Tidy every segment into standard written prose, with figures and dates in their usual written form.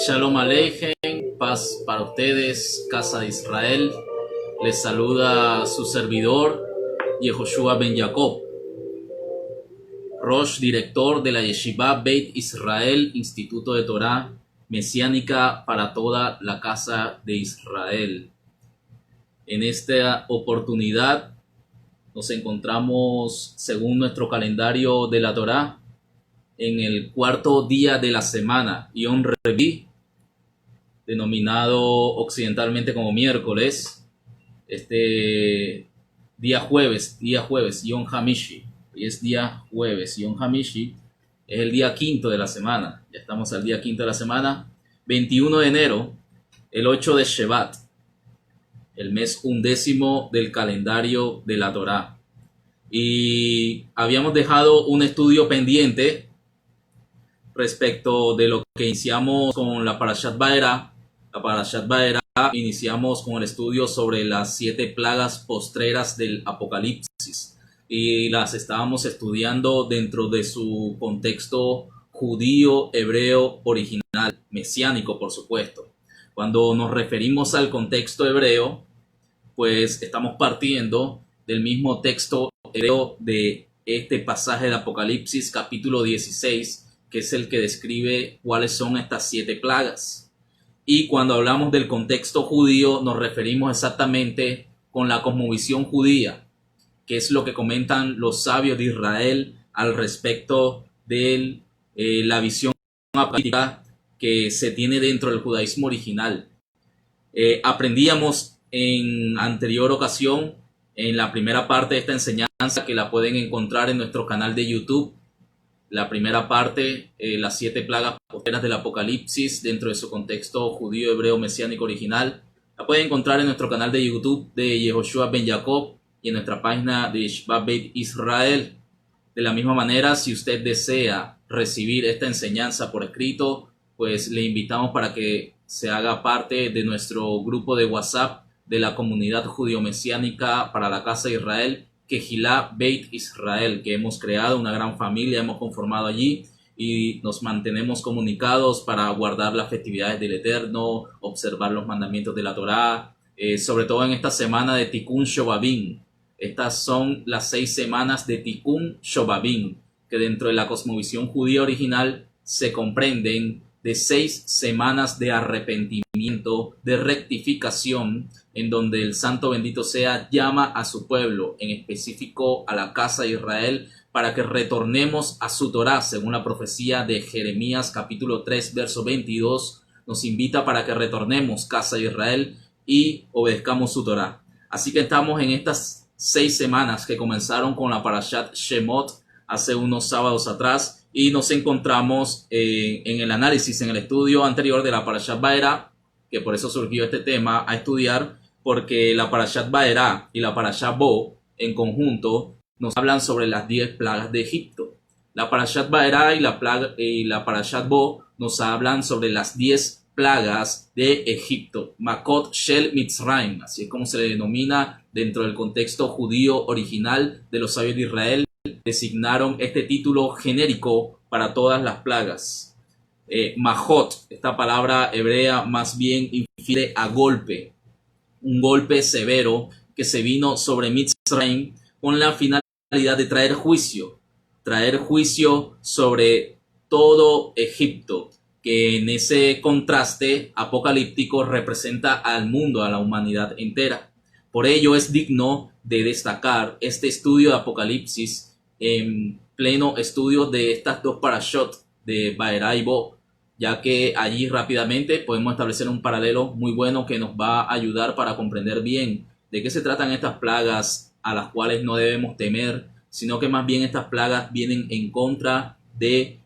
Shalom Aleichem, paz para ustedes, casa de Israel. Les saluda su servidor, Yehoshua Ben Jacob, Rosh, director de la Yeshiva Beit Israel, Instituto de Torah Mesiánica para toda la casa de Israel. En esta oportunidad nos encontramos, según nuestro calendario de la Torah, en el cuarto día de la semana, Yom Revi, denominado occidentalmente como miércoles, día jueves, Yom Hamishi. Hoy es día jueves, Yom Hamishi, es el día quinto de la semana. Ya estamos al día quinto de la semana, 21 de enero, el 8 de Shevat, el mes 11 del calendario de la Torá. Y habíamos dejado un estudio pendiente respecto de lo que iniciamos con la Parashat Vaera. La Parashat Vaera iniciamos con el estudio sobre las 7 plagas postreras del Apocalipsis y las estábamos estudiando dentro de su contexto judío, hebreo, original, mesiánico, por supuesto. Cuando nos referimos al contexto hebreo, pues estamos partiendo del mismo texto hebreo de este pasaje de Apocalipsis, capítulo 16, que es el que describe cuáles son estas 7 plagas. Y cuando hablamos del contexto judío, nos referimos exactamente con la cosmovisión judía, que es lo que comentan los sabios de Israel al respecto de la visión apocalíptica que se tiene dentro del judaísmo original. Aprendíamos en anterior ocasión, en la primera parte de esta enseñanza, que la pueden encontrar en nuestro canal de YouTube, la primera parte, las 7 plagas postreras del Apocalipsis dentro de su contexto judío, hebreo, mesiánico original. La pueden encontrar en nuestro canal de YouTube de Yehoshua Ben Jacob y en nuestra página de Yeshiva Beit Israel. De la misma manera, si usted desea recibir esta enseñanza por escrito, pues le invitamos para que se haga parte de nuestro grupo de WhatsApp de la comunidad judío-mesiánica para la casa de Israel, Kehilá Beit Israel, que hemos creado una gran familia, hemos conformado allí y nos mantenemos comunicados para guardar las festividades del Eterno, observar los mandamientos de la Torá, sobre todo en esta semana de Tikkun Shobabim. Estas son las 6 semanas de Tikkun Shobabim, que dentro de la cosmovisión judía original se comprenden de 6 semanas de arrepentimiento, de rectificación, en donde el Santo bendito sea llama a su pueblo, en específico a la casa de Israel, para que retornemos a su Torá, según la profecía de Jeremías capítulo 3, verso 22, nos invita para que retornemos, casa de Israel, y obedezcamos su Torá. Así que estamos en estas 6 semanas que comenzaron con la Parashat Shemot hace unos sábados atrás, y nos encontramos en el análisis, en el estudio anterior de la Parashat Vaera, que por eso surgió este tema a estudiar, porque la Parashat Vaera y la Parashat Bo en conjunto nos hablan sobre las 10 plagas de Egipto. La Parashat Vaera y la Parashat Bo nos hablan sobre las 10 plagas de Egipto, Makot Shel Mitzrayim, así es como se le denomina dentro del contexto judío original de los sabios de Israel. Designaron este título genérico para todas las plagas. Mahot, esta palabra hebrea más bien infiere a golpe, un golpe severo que se vino sobre Mitzrayim con la finalidad de traer juicio sobre todo Egipto, que en ese contraste apocalíptico representa al mundo, a la humanidad entera. Por ello es digno de destacar este estudio de Apocalipsis en pleno estudio de estas 2 parashot de Vaera y Bo, ya que allí rápidamente podemos establecer un paralelo muy bueno que nos va a ayudar para comprender bien de qué se tratan estas plagas a las cuales no debemos temer, sino que más bien estas plagas vienen en contra de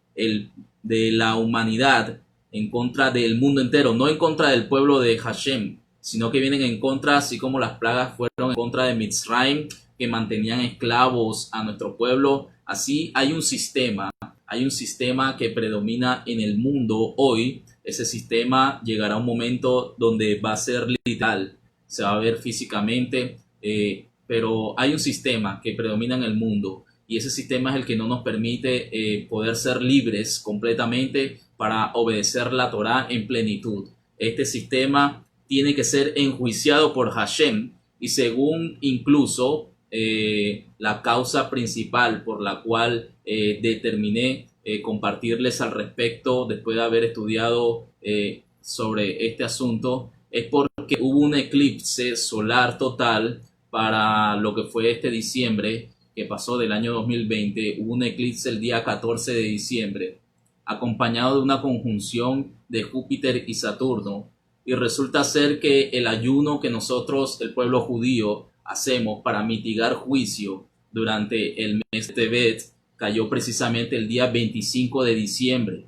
la humanidad, en contra del mundo entero, no en contra del pueblo de Hashem, sino que vienen en contra, así como las plagas fueron en contra de Mitzrayim, que mantenían esclavos a nuestro pueblo. Así hay un sistema que predomina en el mundo hoy. Ese sistema llegará a un momento donde va a ser literal, se va a ver físicamente, pero hay un sistema que predomina en el mundo y ese sistema es el que no nos permite poder ser libres completamente para obedecer la Torá en plenitud. Este sistema tiene que ser enjuiciado por Hashem, y según incluso la causa principal por la cual determiné compartirles al respecto después de haber estudiado sobre este asunto, es porque hubo un eclipse solar total para lo que fue este diciembre que pasó del año 2020. Hubo un eclipse el día 14 de diciembre, acompañado de una conjunción de Júpiter y Saturno, y resulta ser que el ayuno que nosotros, el pueblo judío, hacemos para mitigar juicio durante el mes de Tebet cayó precisamente el día 25 de diciembre.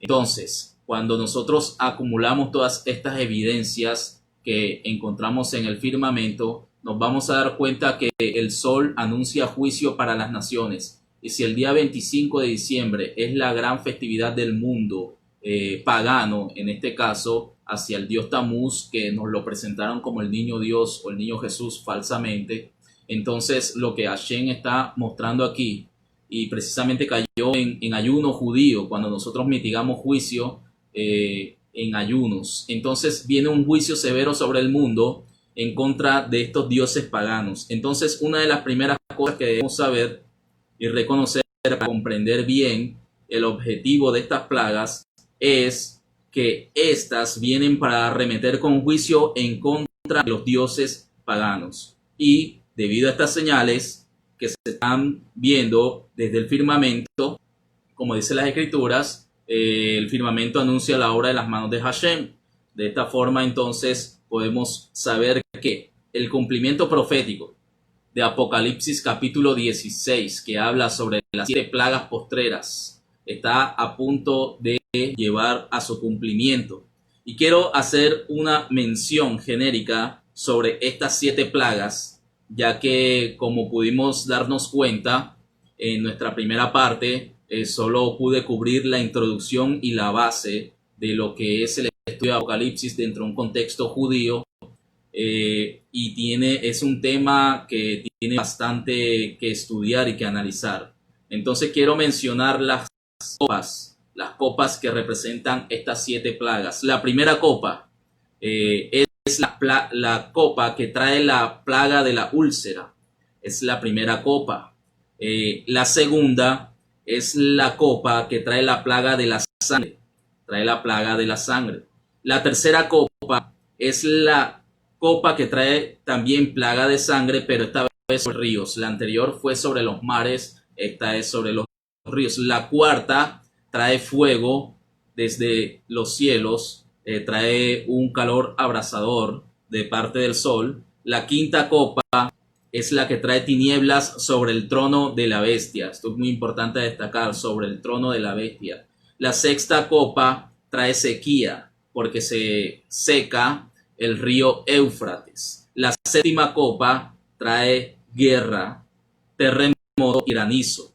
Entonces, cuando nosotros acumulamos todas estas evidencias que encontramos en el firmamento, nos vamos a dar cuenta que el sol anuncia juicio para las naciones. Y si el día 25 de diciembre es la gran festividad del mundo pagano, en este caso hacia el dios Tamuz, que nos lo presentaron como el niño Dios o el niño Jesús falsamente, entonces lo que Hashem está mostrando aquí, y precisamente cayó en ayuno judío, cuando nosotros mitigamos juicio en ayunos, entonces viene un juicio severo sobre el mundo en contra de estos dioses paganos. Entonces, una de las primeras cosas que debemos saber y reconocer para comprender bien el objetivo de estas plagas es que éstas vienen para arremeter con juicio en contra de los dioses paganos. Y debido a estas señales que se están viendo desde el firmamento, como dicen las escrituras, el firmamento anuncia la obra de las manos de Hashem. De esta forma, entonces, podemos saber que el cumplimiento profético de Apocalipsis capítulo 16, que habla sobre las 7 plagas postreras, está a punto de llevar a su cumplimiento. Y quiero hacer una mención genérica sobre estas 7 plagas, ya que, como pudimos darnos cuenta en nuestra primera parte, solo pude cubrir la introducción y la base de lo que es el estudio de Apocalipsis dentro de un contexto judío, y es un tema que tiene bastante que estudiar y que analizar. Entonces quiero mencionar las copas que representan estas 7 plagas. La primera copa es la copa que trae la plaga de la úlcera. Es la primera copa. La segunda es la copa que trae la plaga de la sangre. Trae la plaga de la sangre. La tercera copa es la copa que trae también plaga de sangre, pero esta vez sobre ríos. La anterior fue sobre los mares, esta es sobre los ríos. La cuarta trae fuego desde los cielos, trae un calor abrasador de parte del sol. La quinta copa es la que trae tinieblas sobre el trono de la bestia. Esto es muy importante destacar, sobre el trono de la bestia. La sexta copa trae sequía, porque se seca el río Éufrates. La séptima copa trae guerra, terremoto y granizo.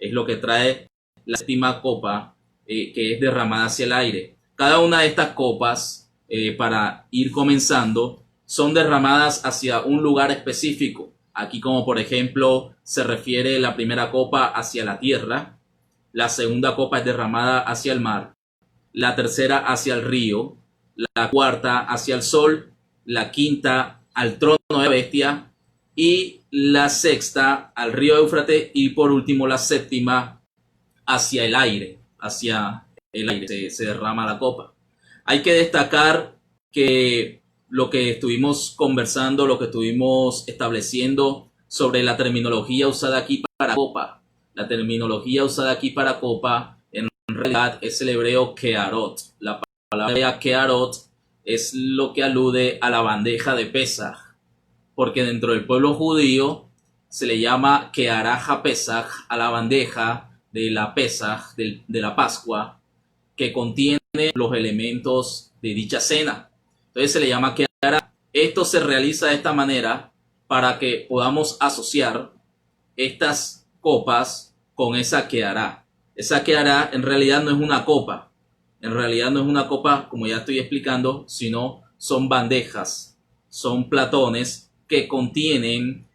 Es lo que trae la séptima copa, que es derramada hacia el aire. Cada una de estas copas, para ir comenzando, son derramadas hacia un lugar específico. Aquí, como por ejemplo, se refiere la primera copa hacia la tierra, la segunda copa es derramada hacia el mar, la tercera hacia el río, la cuarta hacia el sol, la quinta al trono de la bestia, y la sexta al río Éufrates, y por último la séptima hacia el aire, se derrama la copa. Hay que destacar que lo que estuvimos conversando, lo que estuvimos estableciendo sobre la terminología usada aquí para copa, la terminología usada aquí para copa en realidad es el hebreo kearot. La palabra kearot es lo que alude a la bandeja de Pesaj, porque dentro del pueblo judío se le llama kearaja Pesaj a la bandeja de la Pesaj, de la Pascua, que contiene los elementos de dicha cena. Entonces se le llama keará. Esto se realiza de esta manera para que podamos asociar estas copas con esa keará. Esa keará en realidad no es una copa. En realidad no es una copa, como ya estoy explicando, sino son bandejas, son platones que contienen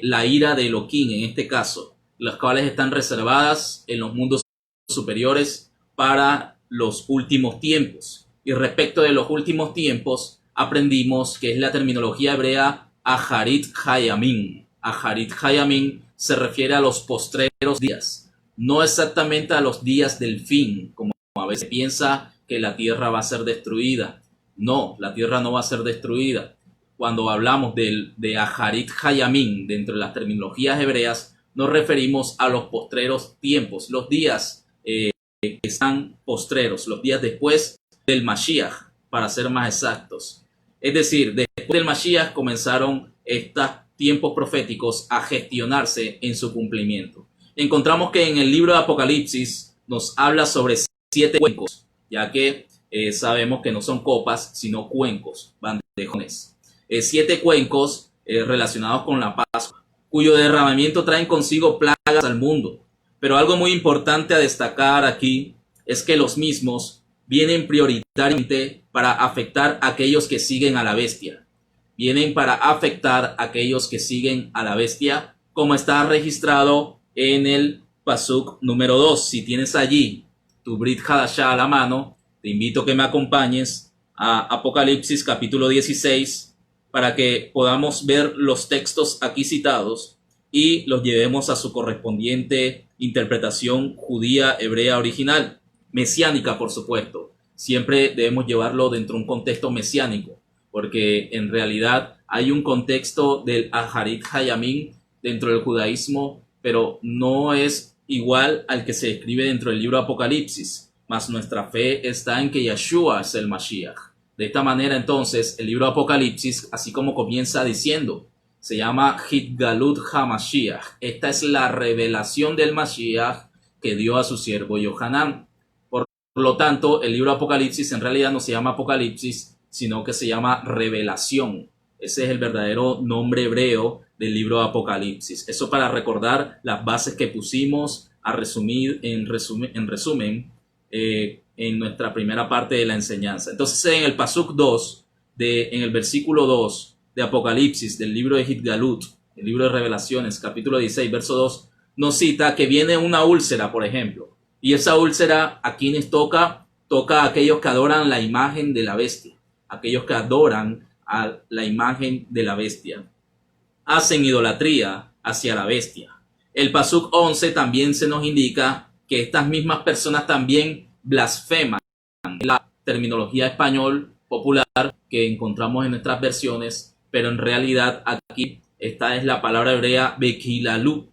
la ira de Elohim, en este caso, las cuales están reservadas en los mundos superiores para los últimos tiempos. Y respecto de los últimos tiempos, aprendimos que es la terminología hebrea Aharit Hayamin. Aharit Hayamin se refiere a los postreros días, no exactamente a los días del fin, como a veces piensa que la tierra va a ser destruida. No, la tierra no va a ser destruida. Cuando hablamos de Aharit Hayamin dentro de las terminologías hebreas, nos referimos a los postreros tiempos, los días que están postreros, los días después del Mashiach, para ser más exactos. Es decir, después del Mashiach comenzaron estos tiempos proféticos a gestionarse en su cumplimiento. Encontramos que en el libro de Apocalipsis nos habla sobre 7 cuencos, ya que sabemos que no son copas, sino cuencos, bandejones. 7 cuencos relacionados con la Pascua, cuyo derramamiento traen consigo plagas al mundo. Pero algo muy importante a destacar aquí es que los mismos vienen prioritariamente para afectar a aquellos que siguen a la bestia. Vienen para afectar a aquellos que siguen a la bestia, como está registrado en el Pasuk número 2. Si tienes allí tu Brit Hadashah a la mano, te invito a que me acompañes a Apocalipsis capítulo 16 para que podamos ver los textos aquí citados y los llevemos a su correspondiente interpretación judía, hebrea, original, mesiánica, por supuesto. Siempre debemos llevarlo dentro de un contexto mesiánico, porque en realidad hay un contexto del Aharit Hayamin dentro del judaísmo, pero no es igual al que se escribe dentro del libro de Apocalipsis, mas nuestra fe está en que Yeshua es el Mashiach. De esta manera, entonces, el libro de Apocalipsis, así como comienza diciendo, se llama Hitgalut HaMashiach. Esta es la revelación del Mashiach que dio a su siervo Yohanan. Por lo tanto, el libro de Apocalipsis en realidad no se llama Apocalipsis, sino que se llama Revelación. Ese es el verdadero nombre hebreo del libro de Apocalipsis. Eso para recordar las bases que pusimos a resumir, en resumen, en nuestra primera parte de la enseñanza. Entonces, en el Pasuk 2, en el versículo 2 de Apocalipsis, del libro de Hitgalut, el libro de Revelaciones, capítulo 16, verso 2, nos cita que viene una úlcera, por ejemplo. Y esa úlcera, ¿a quienes toca? Toca a aquellos que adoran la imagen de la bestia. Aquellos que adoran a la imagen de la bestia. Hacen idolatría hacia la bestia. El Pasuk 11 también se nos indica que estas mismas personas también blasfeman. La terminología español popular que encontramos en nuestras versiones, pero en realidad aquí esta es la palabra hebrea bekilalu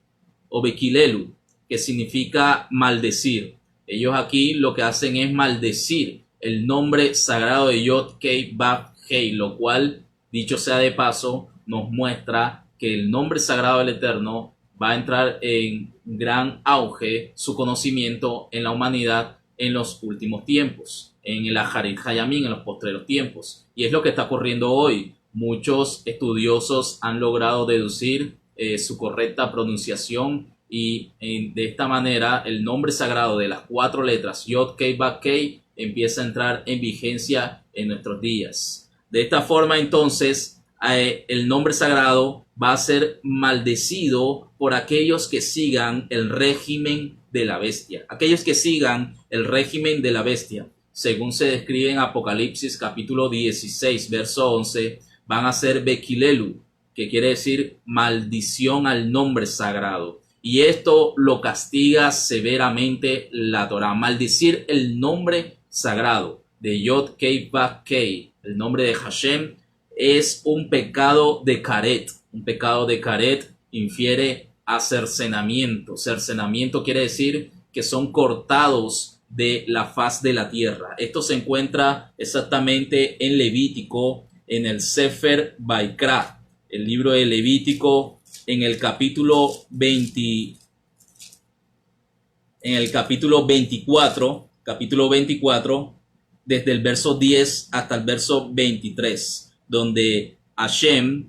o bekilelu, que significa maldecir. Ellos aquí lo que hacen es maldecir el nombre sagrado de Yod Kei Vav Hei, lo cual, dicho sea de paso, nos muestra que el nombre sagrado del Eterno va a entrar en gran auge su conocimiento en la humanidad en los últimos tiempos, en el Aharit Hayamin, en los postreros tiempos. Y es lo que está ocurriendo hoy. Muchos estudiosos han logrado deducir su correcta pronunciación y de esta manera el nombre sagrado de las 4 letras Yod Kei Vav Kei empieza a entrar en vigencia en nuestros días. De esta forma, entonces, el nombre sagrado va a ser maldecido por aquellos que sigan el régimen de la bestia. Aquellos que sigan el régimen de la bestia, según se describe en Apocalipsis capítulo 16, verso 11, van a ser Bekilelu, que quiere decir maldición al nombre sagrado. Y esto lo castiga severamente la Torá. Maldecir el nombre sagrado de Yod Kei Vav Kei, el nombre de Hashem, es un pecado de karet. Un pecado de karet infiere a cercenamiento. Cercenamiento quiere decir que son cortados de la faz de la tierra. Esto se encuentra exactamente en Levítico, en el Sefer Baikra, el libro de Levítico, en el capítulo 24, desde el verso 10 hasta el verso 23, donde Hashem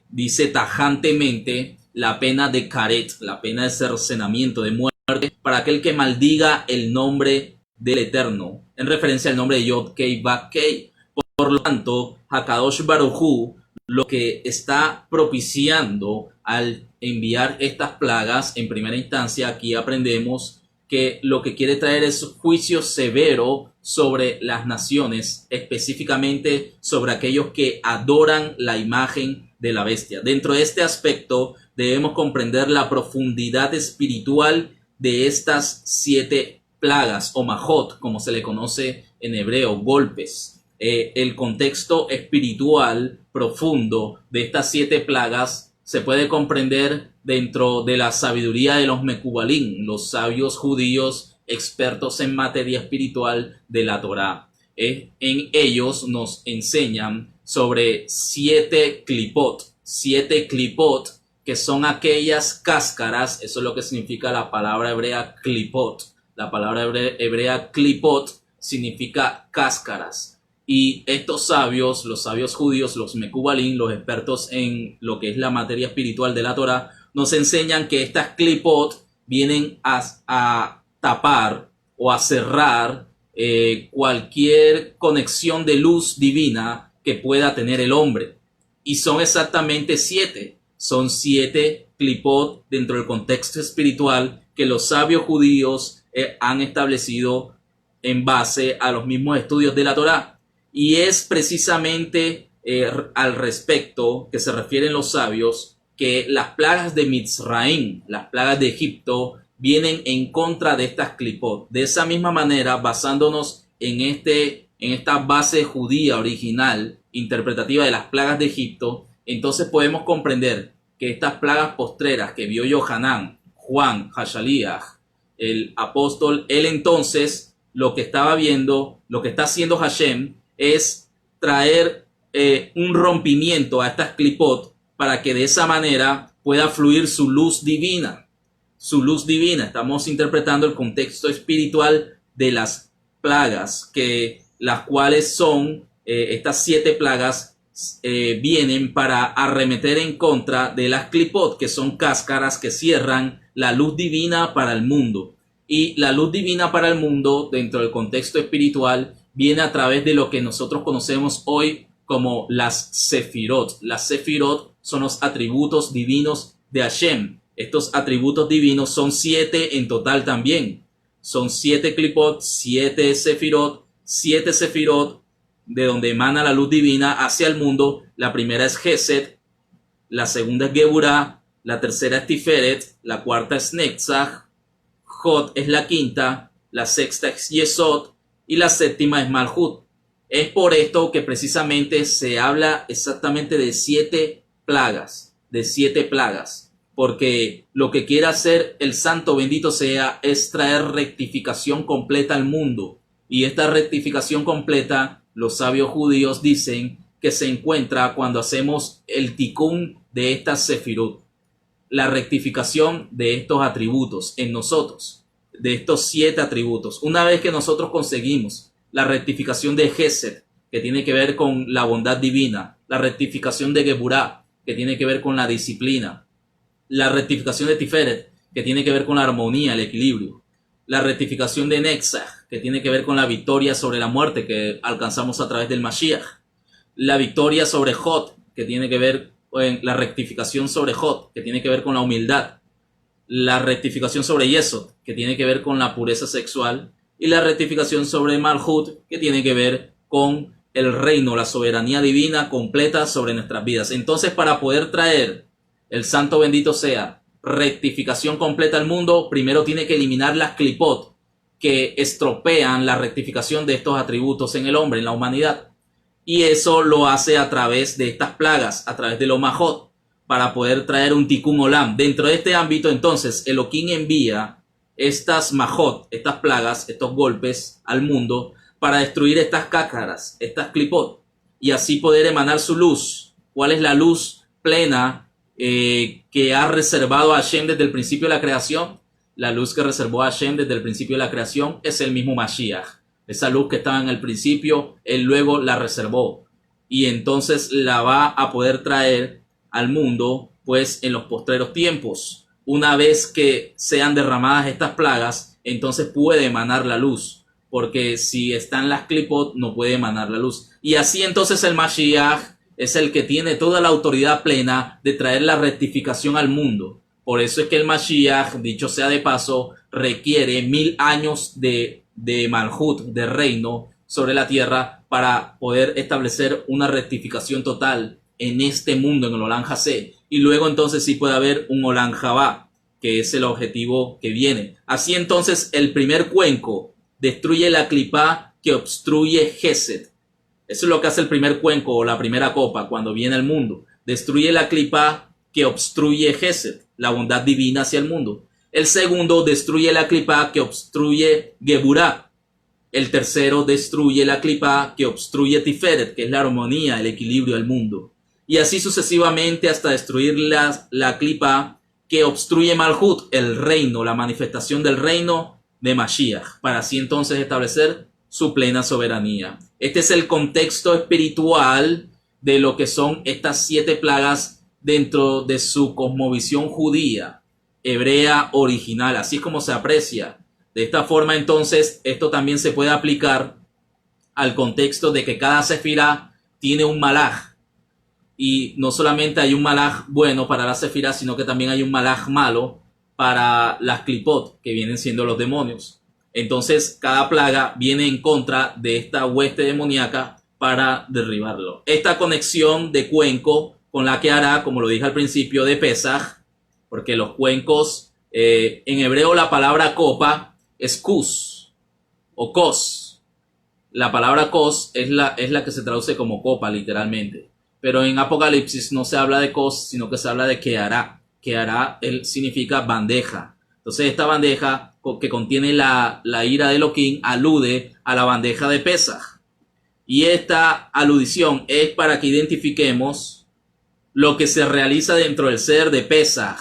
dice tajantemente la pena de karet, la pena de cercenamiento, de muerte, para aquel que maldiga el nombre del Eterno, en referencia al nombre de Yod Kei Vav Kei. Por lo tanto, Hakadosh Baruj Hu lo que está propiciando al enviar estas plagas, en primera instancia, aquí aprendemos que lo que quiere traer es juicio severo sobre las naciones, específicamente sobre aquellos que adoran la imagen de la bestia. Dentro de este aspecto debemos comprender la profundidad espiritual de estas 7 plagas o majot, como se le conoce en hebreo, golpes. El contexto espiritual profundo de estas 7 plagas se puede comprender dentro de la sabiduría de los Mekubalim, los sabios judíos expertos en materia espiritual de la Torá. En ellos nos enseñan sobre 7 klipot, 7 klipot, que son aquellas cáscaras. Eso es lo que significa la palabra hebrea klipot. La palabra hebrea klipot significa cáscaras. Y estos sabios, los sabios judíos, los Mekubalim, los expertos en lo que es la materia espiritual de la Torá, nos enseñan que estas klipot vienen a tapar o a cerrar cualquier conexión de luz divina que pueda tener el hombre. Y son exactamente 7. Son 7 klipot dentro del contexto espiritual que los sabios judíos han establecido en base a los mismos estudios de la Torá. Y es precisamente al respecto que se refieren los sabios que las plagas de Mitzraim, las plagas de Egipto, vienen en contra de estas klipot. De esa misma manera, basándonos en esta base judía original, interpretativa de las plagas de Egipto, entonces podemos comprender que estas plagas postreras que vio Yohanan, Juan, Hashaliah, el apóstol, él entonces lo que estaba viendo, lo que está haciendo Hashem, es traer un rompimiento a estas klipot para que de esa manera pueda fluir su luz divina. Su luz divina. Estamos interpretando el contexto espiritual de las plagas, las cuales son estas 7 plagas vienen para arremeter en contra de las klipot, que son cáscaras que cierran la luz divina para el mundo. Y la luz divina para el mundo, dentro del contexto espiritual, viene a través de lo que nosotros conocemos hoy como las sefirot. Las sefirot son los atributos divinos de Hashem. Estos atributos divinos son 7 en total también. Son 7 klipot, 7 sefirot de donde emana la luz divina hacia el mundo. La primera es Gesed, la segunda es Geburah, la tercera es Tiferet, la cuarta es Netzach, Hod es la quinta, la sexta es Yesod y la séptima es Malhut. Es por esto que precisamente se habla exactamente de 7 plagas, porque lo que quiere hacer el Santo bendito sea es traer rectificación completa al mundo. Y esta rectificación completa, los sabios judíos dicen que se encuentra cuando hacemos el tikkun de estas sefirot, la rectificación de estos atributos en nosotros, de estos 7 atributos. Una vez que nosotros conseguimos la rectificación de Gesed, que tiene que ver con la bondad divina, la rectificación de Geburah, que tiene que ver con la disciplina, la rectificación de Tiferet, que tiene que ver con la armonía, el equilibrio, la rectificación de Netzach, que tiene que ver con la victoria sobre la muerte que alcanzamos a través del Mashiach, la victoria sobre Hod, que tiene que ver con la rectificación sobre Hod, que tiene que ver con la humildad, la rectificación sobre Yesod, que tiene que ver con la pureza sexual, y la rectificación sobre Malhut, que tiene que ver con el reino, la soberanía divina completa sobre nuestras vidas. Entonces, para poder traer el Santo bendito sea rectificación completa al mundo, primero tiene que eliminar las klipot que estropean la rectificación de estos atributos en el hombre, en la humanidad. Y eso lo hace a través de estas plagas, a través de los majot, para poder traer un tikkun olam. Dentro de este ámbito, entonces, Elohim envía estas majot, estas plagas, estos golpes al mundo para destruir estas cáscaras, estas klipot, y así poder emanar su luz. ¿Cuál es la luz plena que ha reservado a Hashem desde el principio de la creación? La luz que reservó a Hashem desde el principio de la creación es el mismo Mashiach. Esa luz que estaba en el principio, él luego la reservó. Y entonces la va a poder traer al mundo, pues, en los postreros tiempos. Una vez que sean derramadas estas plagas, entonces puede emanar la luz. Porque si están las klipot, no puede emanar la luz. Y así entonces el Mashiach es el que tiene toda la autoridad plena de traer la rectificación al mundo. Por eso es que el Mashiach, dicho sea de paso, requiere 1000 años de Malhut, de reino sobre la tierra, para poder establecer una rectificación total en este mundo, en el Olam Hasé. Y luego entonces sí puede haber un Olam Jabá, que es el objetivo que viene. Así entonces el primer cuenco destruye la clipá que obstruye Gesed. Eso es lo que hace el primer cuenco o la primera copa cuando viene al mundo. Destruye la clipá que obstruye Gesed, la bondad divina hacia el mundo. El segundo destruye la clipá que obstruye Geburá. El tercero destruye la clipá que obstruye Tiferet, que es la armonía, el equilibrio del mundo. Y así sucesivamente hasta destruir la clipá que obstruye Malhut, el reino, la manifestación del reino de Mashiach, para así entonces establecer su plena soberanía. Este es el contexto espiritual de lo que son estas 7 plagas dentro de su cosmovisión judía, hebrea original, así es como se aprecia. De esta forma entonces esto también se puede aplicar al contexto de que cada sefirá tiene un malaj, y no solamente hay un malaj bueno para la sefirá, sino que también hay un malaj malo para las clipot, que vienen siendo los demonios. Entonces cada plaga viene en contra de esta hueste demoníaca para derribarlo. Esta conexión de cuenco con la que hará, como lo dije al principio, de Pesaj, porque los cuencos, en hebreo la palabra copa es kus o kos. La palabra kos es la que se traduce como copa literalmente. Pero en Apocalipsis no se habla de kos, sino que se habla de kehará. Kehará significa bandeja. Entonces esta bandeja que contiene la ira de Elohim alude a la bandeja de Pesaj. Y esta alusión es para que identifiquemos lo que se realiza dentro del Seder de Pesaj.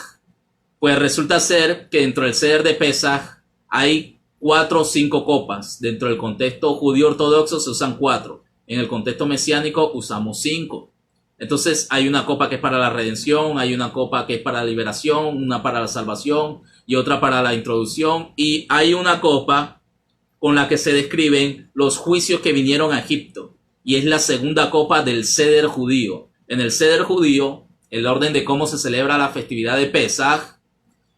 Pues resulta ser que dentro del Seder de Pesaj hay 4 o 5 copas. Dentro del contexto judío ortodoxo se usan 4. En el contexto mesiánico usamos 5. Entonces hay una copa que es para la redención, hay una copa que es para la liberación, una para la salvación y otra para la introducción. Y hay una copa con la que se describen los juicios que vinieron a Egipto. Y es la segunda copa del Seder judío. En el Seder judío, el orden de cómo se celebra la festividad de Pesaj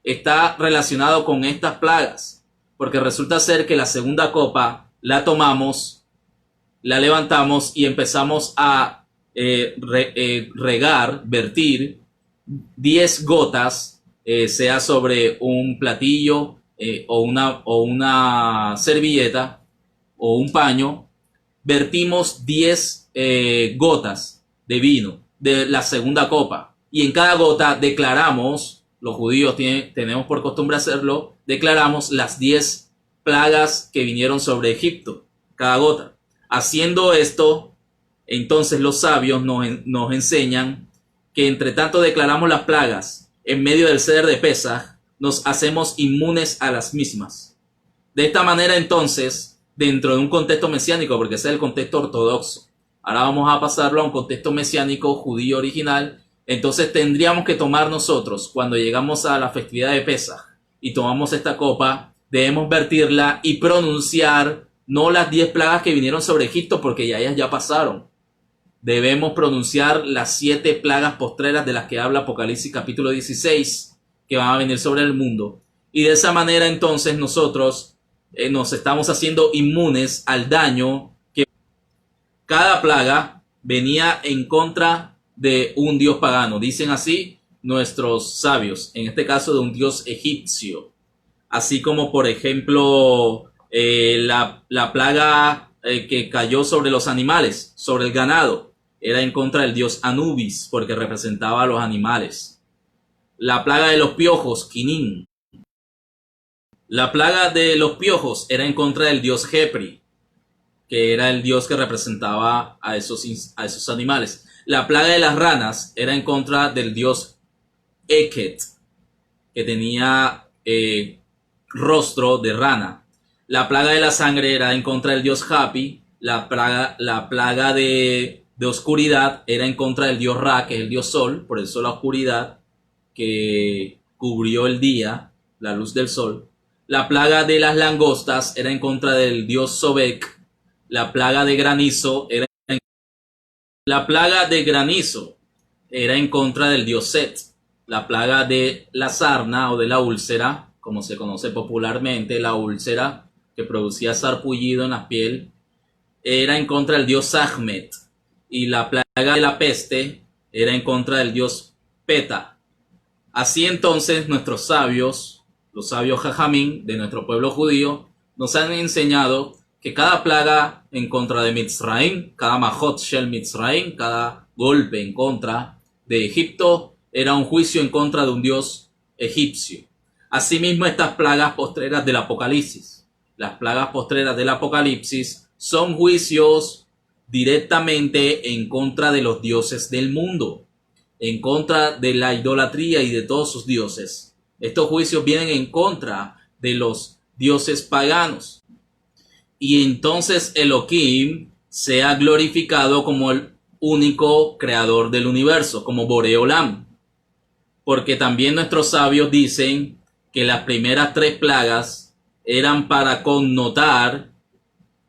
está relacionado con estas plagas. Porque resulta ser que la segunda copa la tomamos, la levantamos y empezamos a regar, vertir 10 gotas, sea sobre un platillo o una servilleta o un paño. Vertimos 10 gotas de vino de la segunda copa, y en cada gota declaramos, los judíos tenemos por costumbre hacerlo, declaramos las 10 plagas que vinieron sobre Egipto, cada gota. Haciendo esto, entonces los sabios nos enseñan que entre tanto declaramos las plagas en medio del Seder de Pesaj, nos hacemos inmunes a las mismas. De esta manera entonces, dentro de un contexto mesiánico, porque ese es el contexto ortodoxo, ahora vamos a pasarlo a un contexto mesiánico judío original. Entonces tendríamos que tomar nosotros, cuando llegamos a la festividad de Pesaj y tomamos esta copa, debemos vertirla y pronunciar no las 10 plagas que vinieron sobre Egipto, porque ellas ya pasaron. Debemos pronunciar las 7 plagas postreras de las que habla Apocalipsis capítulo 16, que van a venir sobre el mundo. Y de esa manera entonces nosotros nos estamos haciendo inmunes al daño que cada plaga venía en contra de un dios pagano. Dicen así nuestros sabios, en este caso de un dios egipcio. Así como por ejemplo la plaga que cayó sobre los animales, sobre el ganado, era en contra del dios Anubis, porque representaba a los animales. La plaga de los piojos, Quinin. La plaga de los piojos era en contra del dios Jepri, que era el dios que representaba a esos animales. La plaga de las ranas era en contra del dios Eket, que tenía rostro de rana. La plaga de la sangre era en contra del dios Hapi. La plaga de oscuridad era en contra del dios Ra, que es el dios sol, por eso la oscuridad que cubrió el día, la luz del sol. La plaga de las langostas era en contra del dios Sobek. La plaga de granizo era en contra del dios Set. la plaga de la sarna o de la úlcera, como se conoce popularmente, la úlcera que producía sarpullido en la piel, era en contra del dios Sekhmet, y la plaga de la peste era en contra del dios Peta. Así entonces nuestros sabios, los sabios jajamín de nuestro pueblo judío, nos han enseñado que cada plaga en contra de Mitzrayim, cada Mahot Shel Mitzrayim, cada golpe en contra de Egipto, era un juicio en contra de un dios egipcio. Asimismo, estas plagas postreras del Apocalipsis. Las plagas postreras del Apocalipsis son juicios directamente en contra de los dioses del mundo, en contra de la idolatría y de todos sus dioses. Estos juicios vienen en contra de los dioses paganos. Y entonces Elohim se ha glorificado como el único creador del universo, como Boreolam. Porque también nuestros sabios dicen que las primeras 3 plagas eran para connotar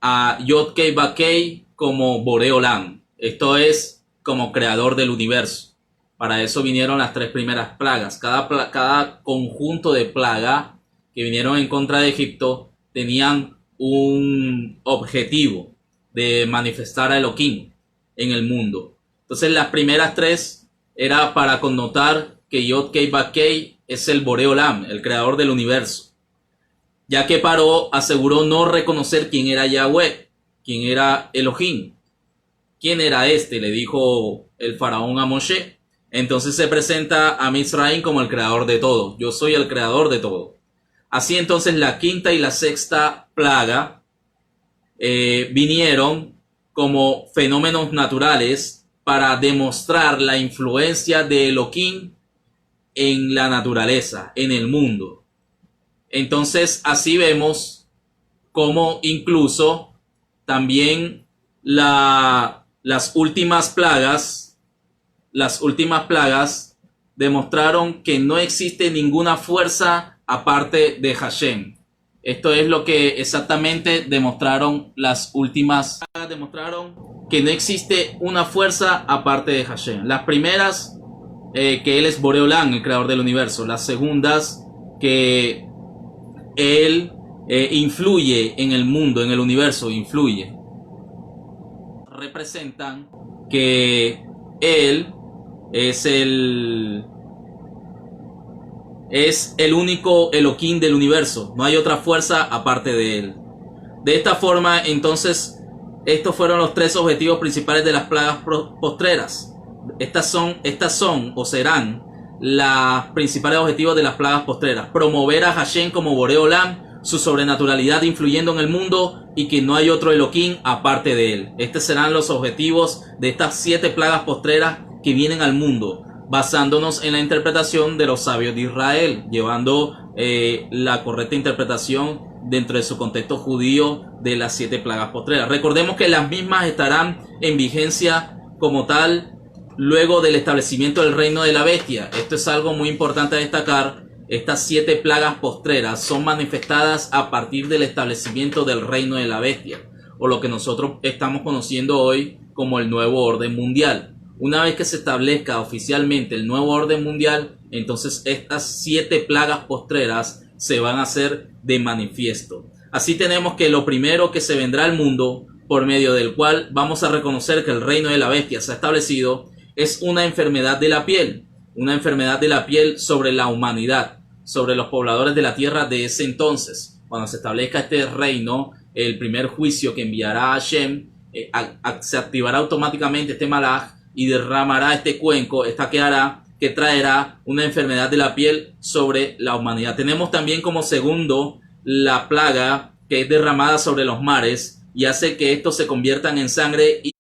a Yod-Kei Ba-Kei como Boreolam. Esto es como creador del universo. Para eso vinieron las 3 primeras plagas. Cada conjunto de plaga que vinieron en contra de Egipto tenían un objetivo de manifestar a Elohim en el mundo. Entonces las primeras 3 era para connotar que Yod-Kei Ba-Kei es el Boreolam, el creador del universo. Ya que Paró aseguró no reconocer quién era Yahweh, quién era Elohim. ¿Quién era este? Le dijo el faraón a Moshe. Entonces se presenta a Mitzrayim como el creador de todo. Yo soy el creador de todo. Así entonces la 5ª y la 6ª plaga vinieron como fenómenos naturales para demostrar la influencia de Elohim en la naturaleza, en el mundo. Entonces así vemos cómo incluso también las últimas plagas demostraron que no existe ninguna fuerza aparte de Hashem. Esto es lo que exactamente demostraron las últimas plagas. Demostraron que no existe una fuerza aparte de Hashem. Las primeras, que él es Boreolam, el creador del universo. Las segundas, que él influye en el mundo, en el universo, influye. Representan que él es el único Elohim del universo. No hay otra fuerza aparte de él. De esta forma, entonces, estos fueron los 3 objetivos principales de las plagas postreras. Estas son o serán los principales objetivos de las plagas postreras: promover a Hashem como Boreolam, su sobrenaturalidad influyendo en el mundo, y que no hay otro Elohim aparte de él. Estos serán los objetivos de estas 7 plagas postreras que vienen al mundo, basándonos en la interpretación de los sabios de Israel, llevando la correcta interpretación dentro de su contexto judío de las 7 plagas postreras. Recordemos que las mismas estarán en vigencia como tal luego del establecimiento del reino de la bestia. Esto es algo muy importante a destacar. Estas 7 plagas postreras son manifestadas a partir del establecimiento del reino de la bestia, o lo que nosotros estamos conociendo hoy como el nuevo orden mundial. Una vez que se establezca oficialmente el nuevo orden mundial, entonces estas 7 plagas postreras se van a hacer de manifiesto. Así tenemos que lo primero que se vendrá al mundo, por medio del cual vamos a reconocer que el reino de la bestia se ha establecido, es una enfermedad de la piel. Una enfermedad de la piel sobre la humanidad, sobre los pobladores de la tierra de ese entonces. Cuando se establezca este reino, el primer juicio que enviará a Hashem, se activará automáticamente este malaj y derramará este cuenco, que traerá una enfermedad de la piel sobre la humanidad. Tenemos también como segundo la plaga que es derramada sobre los mares y hace que estos se conviertan en sangre, y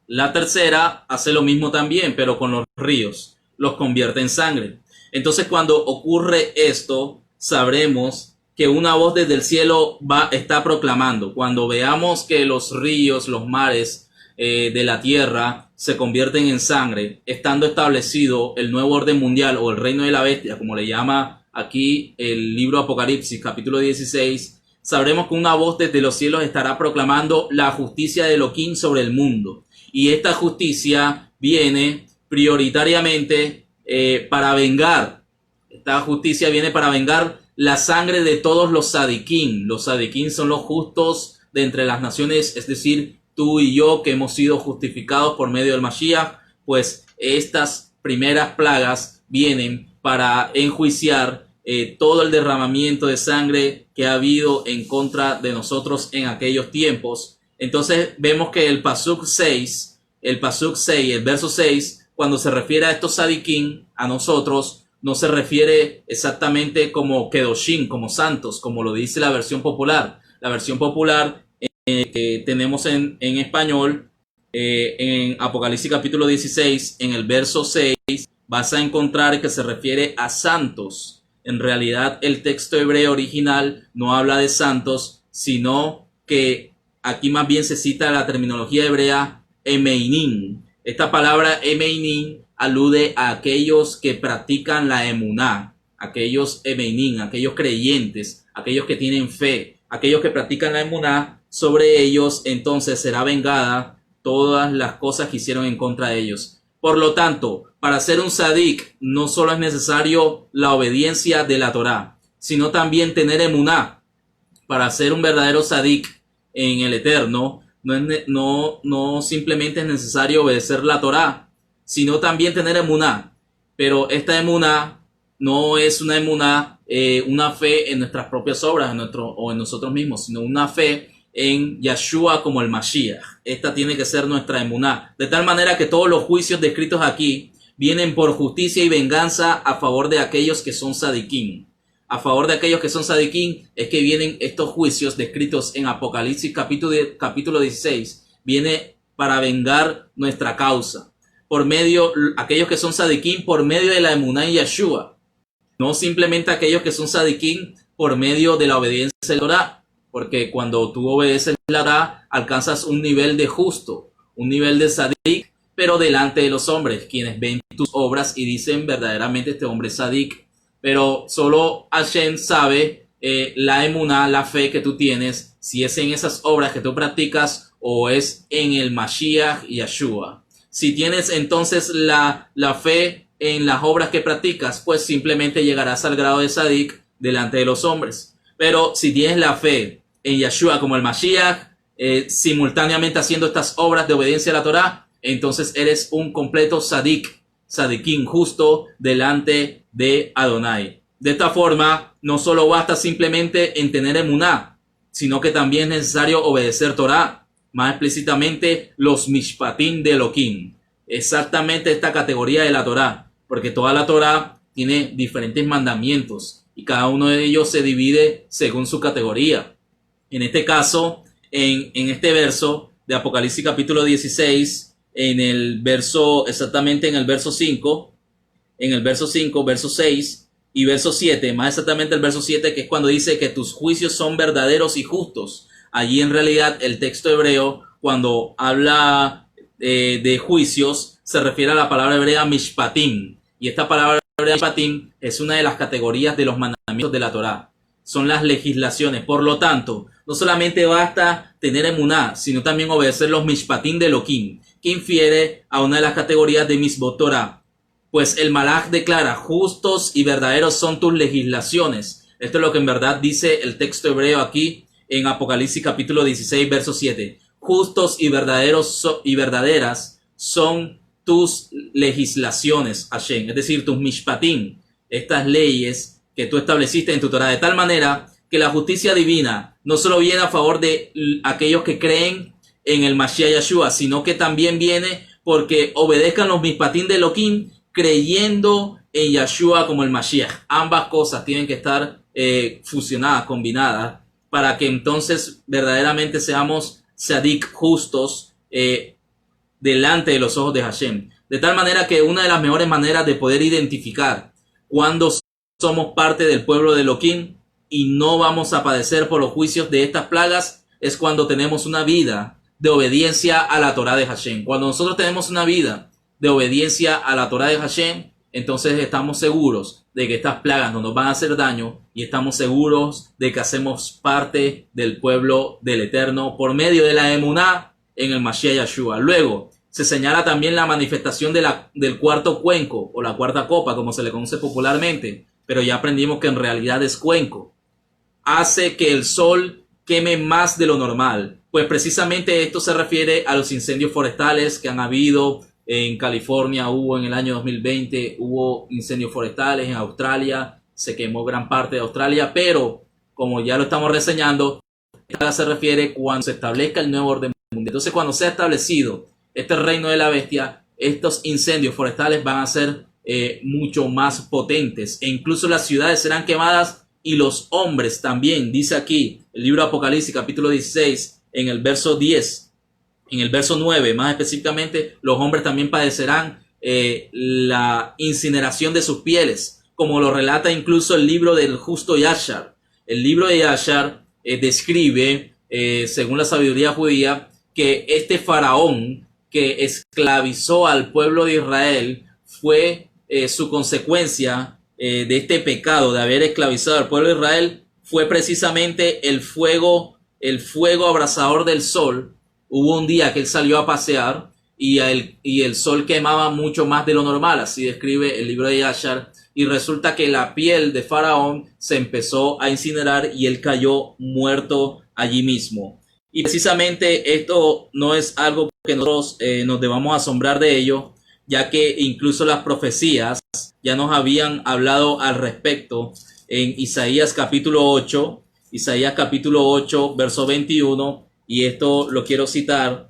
la tercera hace lo mismo también, pero con los ríos, los convierte en sangre. Entonces, cuando ocurre esto, sabremos que una voz desde el cielo está proclamando. Cuando veamos que los ríos, los mares de la tierra se convierten en sangre, estando establecido el nuevo orden mundial o el reino de la bestia, como le llama aquí el libro Apocalipsis, capítulo 16, sabremos que una voz desde los cielos estará proclamando la justicia de Elohim sobre el mundo. Y esta justicia viene prioritariamente para vengar. Esta justicia viene para vengar la sangre de todos los sadiquín. Los sadiquín son los justos de entre las naciones, es decir, tú y yo que hemos sido justificados por medio del Mashiach. Pues estas primeras plagas vienen para enjuiciar todo el derramamiento de sangre que ha habido en contra de nosotros en aquellos tiempos. Entonces vemos que el Pasuk 6, el verso 6, cuando se refiere a estos sadiquín, a nosotros, no se refiere exactamente como Kedoshim, como santos, como lo dice la versión popular. La versión popular que tenemos en español, en Apocalipsis capítulo 16, en el verso 6, vas a encontrar que se refiere a santos. En realidad el texto hebreo original no habla de santos, sino que aquí más bien se cita la terminología hebrea emeinim. Esta palabra emeinim alude a aquellos que practican la emuná, aquellos emeinim, aquellos creyentes, aquellos que tienen fe, aquellos que practican la emuná. Sobre ellos entonces será vengada todas las cosas que hicieron en contra de ellos. Por lo tanto, para ser un sadik no solo es necesario la obediencia de la Torá, sino también tener emuná. Para ser un verdadero sadik en el Eterno, no simplemente es necesario obedecer la Torá, sino también tener emuná. Pero esta emuná no es una emuná, una fe en nuestras propias obras o en nosotros mismos, sino una fe en Yeshua como el Mashiach. Esta tiene que ser nuestra emuná. De tal manera que todos los juicios descritos aquí vienen por justicia y venganza a favor de aquellos que son sadiquín. A favor de aquellos que son sadiquín es que vienen estos juicios descritos en Apocalipsis capítulo 16. Viene para vengar nuestra causa. Aquellos que son sadiquín por medio de la emuná en Yeshua. No simplemente aquellos que son sadiquín por medio de la obediencia a la Torá. Porque cuando tú obedeces la Torá, alcanzas un nivel de justo, un nivel de sadik, pero delante de los hombres, quienes ven tus obras y dicen verdaderamente este hombre es sadik. Pero solo Hashem sabe la emuná, la fe que tú tienes, si es en esas obras que tú practicas o es en el Mashiach Yeshua. Si tienes entonces la fe en las obras que practicas, pues simplemente llegarás al grado de sadik delante de los hombres. Pero si tienes la fe en Yeshua como el Mashiach, simultáneamente haciendo estas obras de obediencia a la Torá, entonces eres un completo sadiquín justo delante de Adonai. De esta forma, no solo basta simplemente en tener emuná, sino que también es necesario obedecer Torá, más explícitamente los mishpatim de Elohim. Exactamente esta categoría de la Torá, porque toda la Torá tiene diferentes mandamientos y cada uno de ellos se divide según su categoría. En este caso, en este verso de Apocalipsis capítulo 16, exactamente en el verso 5, verso 6 y verso 7, más exactamente el verso 7, que es cuando dice que tus juicios son verdaderos y justos. Allí en realidad el texto hebreo, cuando habla de juicios, se refiere a la palabra hebrea mishpatim. Y esta palabra hebrea mishpatim es una de las categorías de los mandamientos de la Torá. Son las legislaciones. Por lo tanto, no solamente basta tener emuná, sino también obedecer los mishpatim de Elohim, que infiere a una de las categorías de Misbot Torah. Pues el Malach declara, justos y verdaderos son tus legislaciones. Esto es lo que en verdad dice el texto hebreo aquí en Apocalipsis capítulo 16, verso 7. Justos y verdaderas son tus legislaciones, Hashem, es decir, tus mishpatim, estas leyes que tú estableciste en tu Torah, de tal manera que la justicia divina no solo viene a favor de aquellos que creen en el Mashiach Yeshua, sino que también viene porque obedezcan los mishpatim de Elohim, creyendo en Yeshua como el Mashiach. Ambas cosas tienen que estar fusionadas, combinadas, para que entonces verdaderamente seamos sadik justos delante de los ojos de Hashem. De tal manera que una de las mejores maneras de poder identificar cuando somos parte del pueblo de Elohim y no vamos a padecer por los juicios de estas plagas es cuando tenemos una vida de obediencia a la Torah de Hashem. Cuando nosotros tenemos una vida de obediencia a la Torah de Hashem, entonces estamos seguros de que estas plagas no nos van a hacer daño y estamos seguros de que hacemos parte del pueblo del Eterno por medio de la emuná en el Mashiach Yeshua. Luego, Se señala también la manifestación del cuarto cuenco o la cuarta copa, como se le conoce popularmente, pero ya aprendimos que en realidad es cuenco. Hace que el sol queme más de lo normal. Pues precisamente esto se refiere a los incendios forestales que han habido en California. Hubo en el año 2020, hubo incendios forestales en Australia, se quemó gran parte de Australia, pero como ya lo estamos reseñando, esta se refiere cuando se establezca el nuevo orden mundial. Entonces, cuando sea establecido este reino de la bestia, estos incendios forestales van a ser mucho más potentes, e incluso las ciudades serán quemadas y los hombres también. Dice aquí el libro de Apocalipsis capítulo 16 en el verso 10, en el verso 9 más específicamente, los hombres también padecerán la incineración de sus pieles, como lo relata incluso el libro del justo Yashar. El libro de Yashar describe, según la sabiduría judía, que este faraón que esclavizó al pueblo de Israel fue su consecuencia de este pecado de haber esclavizado al pueblo de Israel, fue precisamente el fuego abrasador del sol. Hubo un día que él salió a pasear y el sol quemaba mucho más de lo normal, así describe el libro de Yashar, y resulta que la piel de Faraón se empezó a incinerar y él cayó muerto allí mismo. Y precisamente esto no es algo que nosotros nos debamos asombrar de ello, ya que incluso las profecías ya nos habían hablado al respecto en Isaías capítulo 8, verso 21, y esto lo quiero citar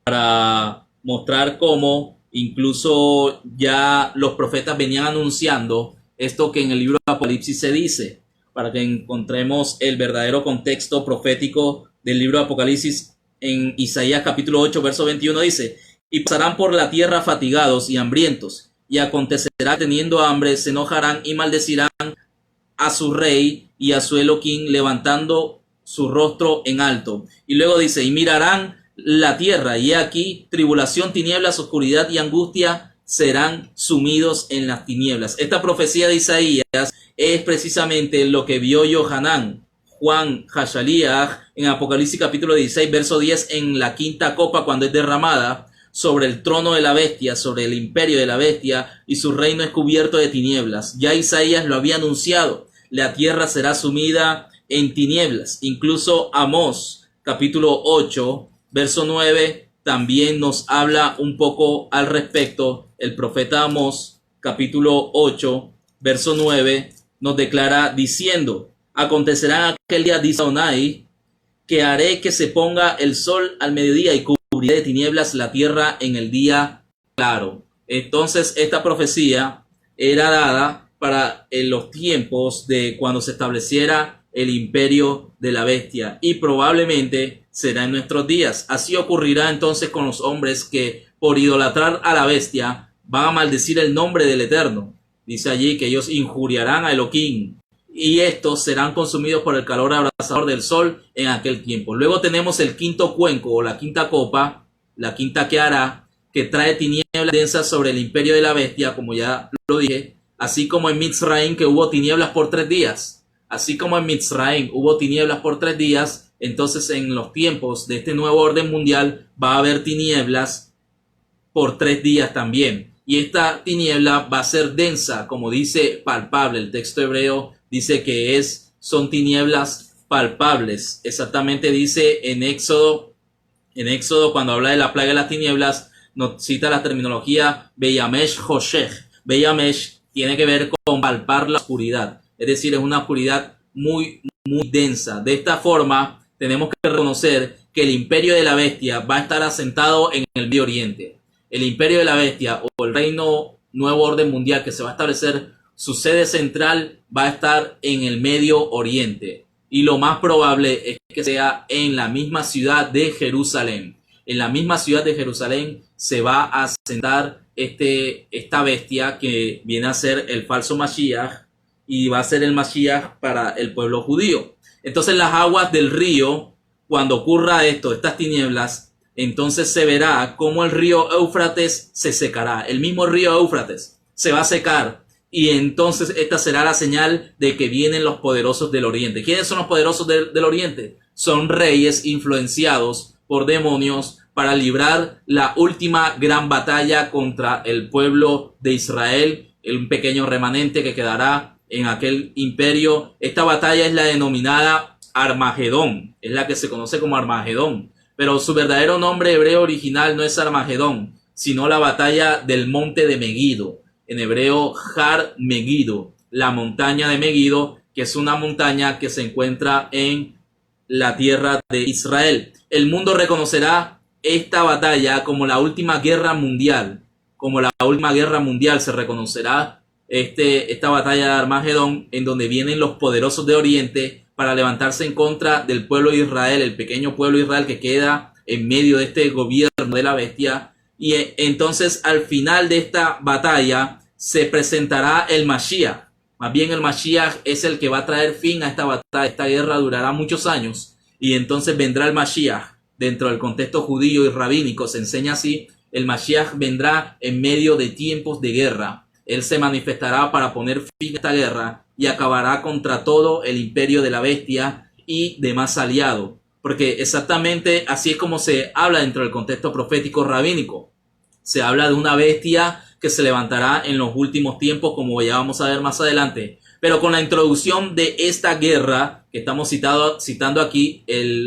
para mostrar cómo incluso ya los profetas venían anunciando esto que en el libro de Apocalipsis se dice, para que encontremos el verdadero contexto profético del libro de Apocalipsis. En Isaías capítulo 8, verso 21 dice: y pasarán por la tierra fatigados y hambrientos, y acontecerá teniendo hambre, se enojarán y maldecirán a su rey y a su Elohim, levantando su rostro en alto. Y luego dice: y mirarán la tierra, y aquí tribulación, tinieblas, oscuridad y angustia, serán sumidos en las tinieblas. Esta profecía de Isaías es precisamente lo que vio Juan Hashaliah en Apocalipsis capítulo 16, verso 10, en la quinta copa, cuando es derramada sobre el trono de la bestia, sobre el imperio de la bestia, y su reino es cubierto de tinieblas. Ya Isaías lo había anunciado: la tierra será sumida en tinieblas. Incluso Amós capítulo 8, verso 9, también nos habla un poco al respecto. El profeta Amós capítulo 8, verso 9, nos declara diciendo: acontecerá aquel día, dice Adonai, que haré que se ponga el sol al mediodía y cubriré de tinieblas la tierra en el día claro. Entonces esta profecía era dada para los tiempos de cuando se estableciera el imperio de la bestia, y probablemente será en nuestros días. Así ocurrirá entonces con los hombres que por idolatrar a la bestia van a maldecir el nombre del Eterno. Dice allí que ellos injuriarán a Elohim, y estos serán consumidos por el calor abrasador del sol en aquel tiempo. Luego tenemos el quinto cuenco o la quinta copa, la quinta que hará, que trae tinieblas densas sobre el imperio de la bestia, como ya lo dije, así como en Mitzraim, que hubo tinieblas por 3 días. Así como en Mitzraim hubo tinieblas por 3 días, entonces en los tiempos de este nuevo orden mundial va a haber tinieblas por 3 días también. Y esta tiniebla va a ser densa, como dice palpable. El texto hebreo dice que son tinieblas palpables. Exactamente dice en Éxodo cuando habla de la plaga de las tinieblas, nos cita la terminología Beyamesh Hoshech. Beyamesh tiene que ver con palpar la oscuridad. Es decir, es una oscuridad muy, muy densa. De esta forma, tenemos que reconocer que el imperio de la bestia va a estar asentado en el Medio Oriente. El imperio de la bestia o el reino nuevo orden mundial que se va a establecer, su sede central va a estar en el Medio Oriente. Y lo más probable es que sea en la misma ciudad de Jerusalén. En la misma ciudad de Jerusalén se va a asentar esta bestia que viene a ser el falso Mashiach, y va a ser el Mashiach para el pueblo judío. Entonces las aguas del río, cuando ocurra esto, estas tinieblas, entonces se verá cómo el río Éufrates se secará. El mismo río Éufrates se va a secar, y entonces esta será la señal de que vienen los poderosos del oriente. ¿Quiénes son los poderosos del oriente? Son reyes influenciados por demonios para librar la última gran batalla contra el pueblo de Israel, un pequeño remanente que quedará en aquel imperio. Esta batalla es la denominada Armagedón, es la que se conoce como Armagedón, pero su verdadero nombre hebreo original no es Armagedón, sino la batalla del monte de Megido, en hebreo Har Megido, la montaña de Megido, que es una montaña que se encuentra en la tierra de Israel. El mundo reconocerá esta batalla como la última guerra mundial. Como la última guerra mundial se reconocerá esta batalla de Armagedón, en donde vienen los poderosos de Oriente para levantarse en contra del pueblo de Israel, el pequeño pueblo de Israel que queda en medio de este gobierno de la bestia. Y entonces al final de esta batalla se presentará el Mashiach. Más bien el Mashiach es el que va a traer fin a esta batalla. Esta guerra durará muchos años y entonces vendrá el Mashiach. Dentro del contexto judío y rabínico se enseña así: el Mashiach vendrá en medio de tiempos de guerra. Él se manifestará para poner fin a esta guerra y acabará contra todo el imperio de la bestia y demás aliados. Porque exactamente así es como se habla dentro del contexto profético rabínico. Se habla de una bestia que se levantará en los últimos tiempos, como ya vamos a ver más adelante. Pero con la introducción de esta guerra que estamos citando aquí, el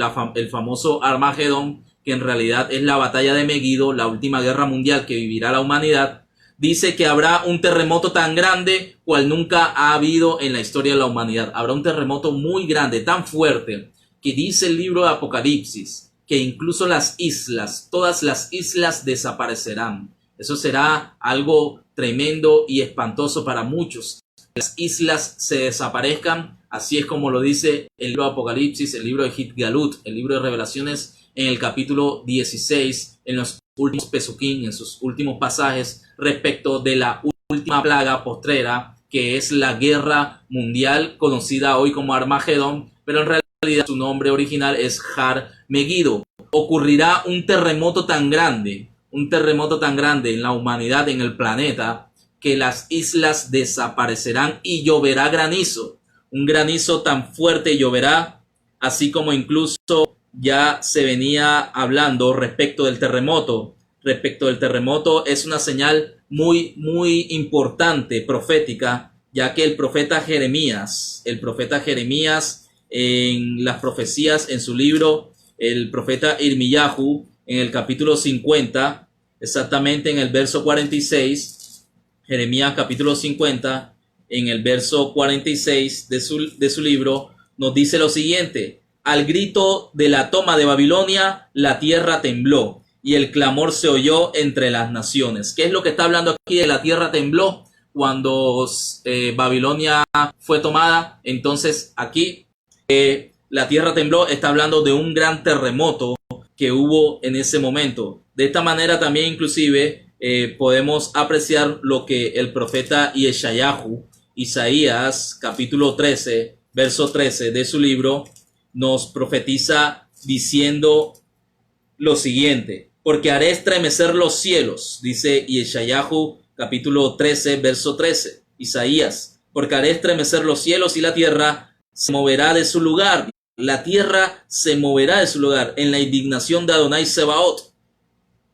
famoso Armagedón, que en realidad es la batalla de Megido, la última guerra mundial que vivirá la humanidad, dice que habrá un terremoto tan grande cual nunca ha habido en la historia de la humanidad. Habrá un terremoto muy grande, tan fuerte, que dice el libro de Apocalipsis, que incluso las islas, todas las islas desaparecerán. Eso será algo tremendo y espantoso para muchos. Las islas se desaparezcan, así es como lo dice el libro de Apocalipsis, el libro de Hit-Galut, el libro de Revelaciones, en el capítulo 16, en los últimos pesuquín, en sus últimos pasajes, respecto de la última plaga postrera, que es la guerra mundial, conocida hoy como Armagedón, pero en realidad su nombre original es Har Megido. Ocurrirá un terremoto tan grande en la humanidad, en el planeta, que las islas desaparecerán y lloverá granizo. Un granizo tan fuerte lloverá, así como incluso ya se venía hablando respecto del terremoto. Respecto del terremoto es una señal muy importante, profética, ya que el profeta Jeremías en las profecías, en su libro, el profeta Irmiyahu, en el capítulo 50, exactamente en el verso 46, Jeremías capítulo 50, en el verso 46 de su libro, nos dice lo siguiente: al grito de la toma de Babilonia, la tierra tembló y el clamor se oyó entre las naciones. ¿Qué es lo que está hablando aquí de la tierra tembló? Cuando Babilonia fue tomada, entonces aquí la tierra tembló, está hablando de un gran terremoto que hubo en ese momento. De esta manera también inclusive podemos apreciar lo que el profeta Isaías capítulo 13, verso 13 de su libro, nos profetiza diciendo lo siguiente: porque haré estremecer los cielos, dice Yeshayahu capítulo 13, verso 13, Isaías, porque haré estremecer los cielos y la tierra se moverá de su lugar. La tierra se moverá de su lugar en la indignación de Adonai Sebaot,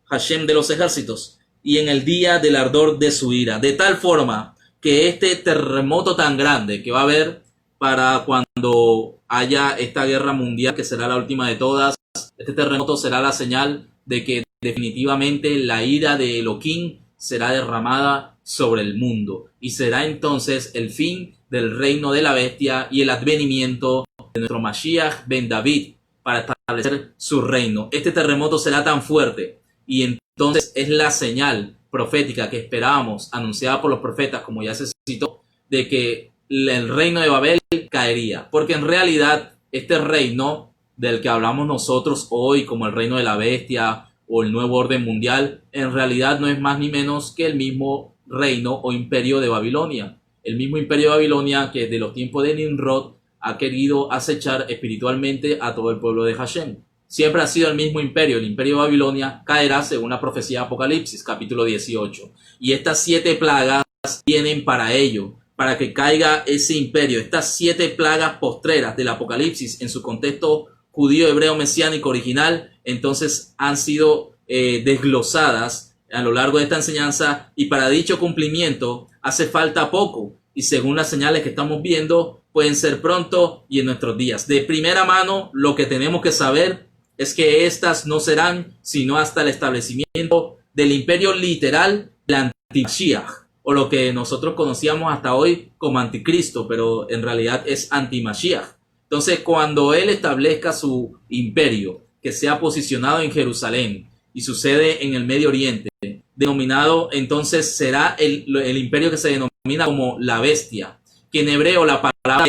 Hashem de los ejércitos, y en el día del ardor de su ira. De tal forma que este terremoto tan grande que va a haber para cuando haya esta guerra mundial, que será la última de todas, este terremoto será la señal de que definitivamente la ira de Elohim será derramada sobre el mundo, y será entonces el fin del reino de la bestia y el advenimiento de nuestro Mashiach ben David para establecer su reino. Este terremoto será tan fuerte, y entonces es la señal profética que esperábamos, anunciada por los profetas, como ya se citó, de que el reino de Babel caería, porque en realidad este reino del que hablamos nosotros hoy como el reino de la bestia o el nuevo orden mundial, en realidad no es más ni menos que el mismo reino o imperio de Babilonia. El mismo imperio de Babilonia que desde los tiempos de Nimrod ha querido acechar espiritualmente a todo el pueblo de Hashem. Siempre ha sido el mismo imperio. El imperio de Babilonia caerá según la profecía de Apocalipsis, capítulo 18. Y estas 7 plagas vienen para ello, para que caiga ese imperio. Estas 7 plagas postreras del Apocalipsis en su contexto judío hebreo mesiánico original entonces han sido desglosadas a lo largo de esta enseñanza, y para dicho cumplimiento hace falta poco, y según las señales que estamos viendo, pueden ser pronto y en nuestros días. De primera mano, lo que tenemos que saber es que estas no serán sino hasta el establecimiento del imperio literal del anti-Mashiach, o lo que nosotros conocíamos hasta hoy como anticristo, pero en realidad es anti-Mashiach. Entonces, cuando él establezca su imperio, que sea posicionado en Jerusalén y sucede en el Medio Oriente, denominado, entonces será el imperio que se denomina como la bestia, que en hebreo la palabra